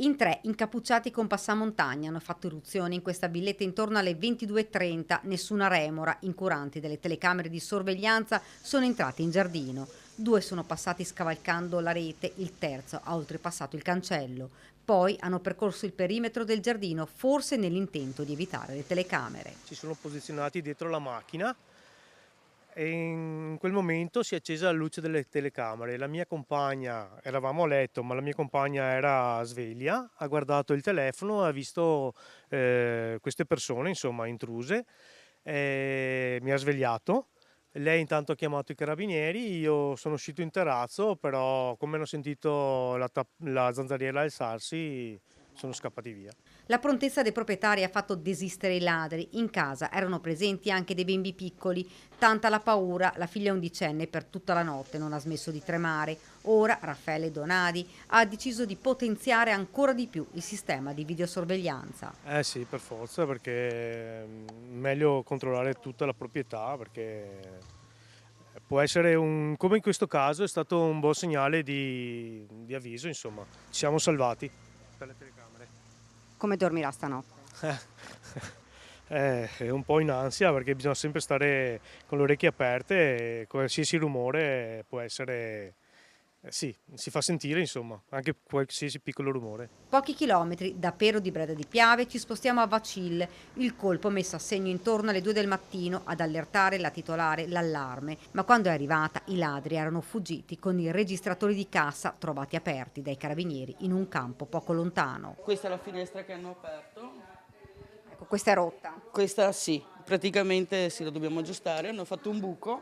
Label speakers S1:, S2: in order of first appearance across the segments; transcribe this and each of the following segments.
S1: In tre, incappucciati con passamontagna, hanno fatto irruzione in questa villetta intorno alle 22:30. Nessuna remora. Incuranti delle telecamere di sorveglianza sono entrati in giardino. Due sono passati scavalcando la rete, il terzo ha oltrepassato il cancello. Poi hanno percorso il perimetro del giardino, forse nell'intento di evitare le telecamere.
S2: Si sono posizionati dietro la macchina e in quel momento si è accesa la luce delle telecamere. La mia compagna, eravamo a letto, ma la mia compagna era sveglia, ha guardato il telefono, ha visto queste persone, insomma, intruse, e mi ha svegliato. Lei intanto ha chiamato i carabinieri, io sono uscito in terrazzo, però come hanno sentito la zanzariera alzarsi, sono scappati via.
S1: La prontezza dei proprietari ha fatto desistere i ladri. In casa erano presenti anche dei bimbi piccoli. Tanta la paura, la figlia undicenne per tutta la notte non ha smesso di tremare. Ora Raffaele Donadi ha deciso di potenziare ancora di più il sistema di videosorveglianza.
S2: Eh sì, per forza, perché è meglio controllare tutta la proprietà, perché può essere come in questo caso, è stato un buon segnale di avviso, insomma. Ci siamo salvati per le telecamere.
S1: Come dormirà stanotte?
S2: È un po' in ansia perché bisogna sempre stare con le orecchie aperte e qualsiasi rumore può essere, sì, si fa sentire, insomma, anche qualsiasi piccolo rumore.
S1: Pochi chilometri da Pero di Breda di Piave ci spostiamo a Vacil, il colpo messo a segno intorno alle 2 del mattino ad allertare la titolare l'allarme, ma quando è arrivata i ladri erano fuggiti con i registratori di cassa trovati aperti dai carabinieri in un campo poco lontano.
S3: Questa è la finestra che hanno aperto.
S1: Ecco, questa è rotta.
S3: Questa sì, praticamente sì, la dobbiamo aggiustare. Hanno fatto un buco,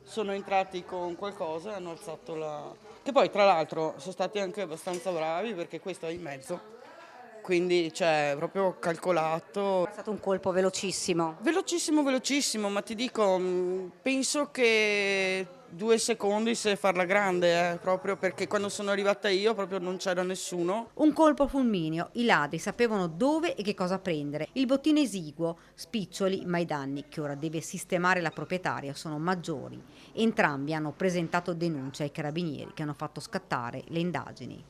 S3: sono entrati con qualcosa e hanno alzato la... Che poi tra l'altro sono stati anche abbastanza bravi perché questo è in mezzo, quindi cioè proprio calcolato.
S1: È stato un colpo velocissimo.
S3: Velocissimo, velocissimo, ma ti dico, penso che 2 secondi se farla grande, proprio perché quando sono arrivata io proprio non c'era nessuno.
S1: Un colpo fulmineo, i ladri sapevano dove e che cosa prendere. Il bottino esiguo, spiccioli, ma i danni che ora deve sistemare la proprietaria sono maggiori. Entrambi hanno presentato denuncia ai carabinieri che hanno fatto scattare le indagini.